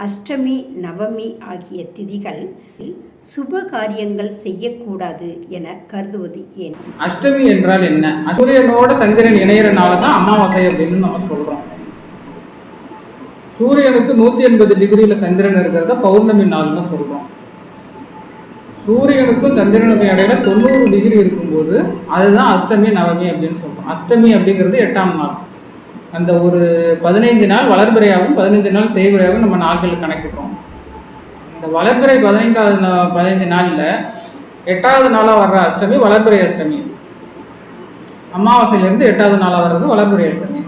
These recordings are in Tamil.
அஷ்டமி, நவமி ஆகிய திதிகள் சுப காரியங்கள் செய்யக்கூடாது என கருதுவது ஏன்? அஷ்டமி என்றால் என்ன? சூரியனோட சந்திரன் இணையறனால தான் அமாவாசை அப்படின்னு நம்ம சொல்றோம். சூரியனுக்கு 180 டிகிரியில சந்திரன் இருக்கிறத பௌர்ணமி நாள்னு சொல்றோம். சூரியனுக்கும் சந்திரனுக்கும் இடையில 90 டிகிரி இருக்கும்போது அதுதான் அஷ்டமி, நவமி அப்படின்னு சொல்றோம். அஷ்டமி அப்படிங்கிறது 8ஆம் நாள். அந்த ஒரு 15 நாள் வளர்பிறையாகவும் 15 நாள் தேய்பிறையாகவும் நம்ம நாட்கள் கணக்கிட்டோம். இந்த வளர்பிறை 15 நாளில் 8வது நாளாக வர்ற அஷ்டமி வளர்பிறை அஷ்டமி. அமாவாசையிலேருந்து 8வது நாளாக வர்றது வளர்பிறை அஷ்டமி.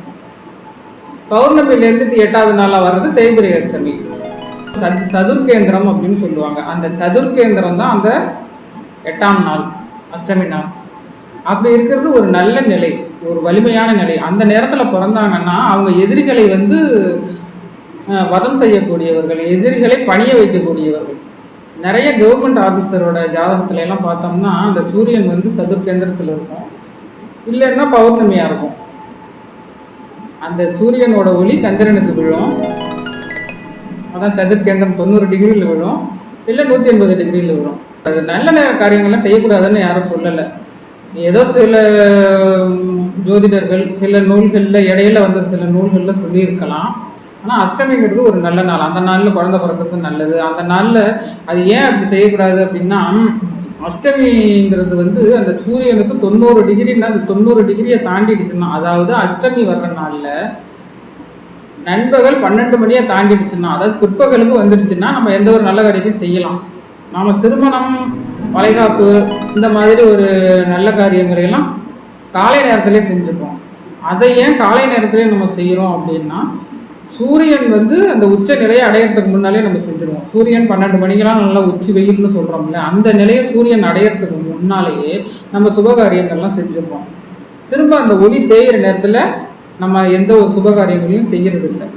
பௌர்ணமியிலேருந்து 8வது நாளாக வர்றது தேய்பிறை அஷ்டமி. சதுர்கேந்திரம் அப்படின்னு சொல்லுவாங்க. அந்த சதுர்கேந்திரம் தான் அந்த 8ஆம் நாள் அஷ்டமி நாள். அப்படி இருக்கிறது ஒரு நல்ல நிலை, ஒரு வலிமையான நிலை. அந்த நேரத்தில் பிறந்தாங்கன்னா அவங்க எதிரிகளை வதம் செய்யக்கூடியவர்கள், எதிரிகளை பணிய வைக்கக்கூடியவர்கள். நிறைய கவர்மெண்ட் ஆஃபீஸரோட ஜாதகத்துல எல்லாம் பார்த்தோம்னா அந்த சூரியன் சதுர்கேந்திரத்தில் இருக்கும், இல்லைன்னா பௌர்ணமியாக இருக்கும். அந்த சூரியனோட ஒளி சந்திரனுக்கு விழும், அதான் சதுர்கேந்திரம் 90 டிகிரியில் விழும், இல்லை 180 டிகிரியில் விழும். அது நல்ல நேர காரியங்கள்லாம் செய்யக்கூடாதுன்னு யாரும் சொல்லலை. ஏதோ சில ஜோதிடர்கள் சில நூல்களில் இடையில சில நூல்களில் சொல்லியிருக்கலாம். ஆனால் அஷ்டமிங்கிறது ஒரு நல்ல நாள். அந்த நாளில் குழந்தை பிறக்கிறது நல்லது. அந்த நாளில் அது ஏன் அப்படி செய்யக்கூடாது அப்படின்னா, அஷ்டமிங்கிறது அந்த சூரியனுக்கு 90 டிகிரின்னா அந்த 90 டிகிரியை தாண்டிடுச்சுன்னா, அதாவது அஷ்டமி வர்ற நாளில் நண்பகல் 12 மணியை தாண்டிடுச்சுன்னா, அதாவது பிற்பகலுக்கு வந்துடுச்சுன்னா நம்ம எந்த ஒரு நல்ல காரியத்தையும் செய்யலாம். நாம் திருமணம், வளைகாப்பு, இந்த மாதிரி ஒரு நல்ல காரியங்களையெல்லாம் காலை நேரத்திலே செஞ்சுப்போம். அதை ஏன் காலை நேரத்திலே நம்ம செய்கிறோம் அப்படின்னா, சூரியன் அந்த உச்ச நிலையை அடையிறதுக்கு முன்னாலே நம்ம செஞ்சுருவோம். சூரியன் 12 மணிக்கெல்லாம் நல்லா உச்சி வெயில்னு சொல்கிறோம்ல, அந்த நிலையை சூரியன் அடையிறதுக்கு முன்னாலேயே நம்ம சுபகாரியங்கள்லாம் செஞ்சுருப்போம். திரும்ப அந்த ஒளி தேயிற நேரத்தில் நம்ம எந்த ஒரு சுபகாரியங்களையும் செய்கிறது இல்லை.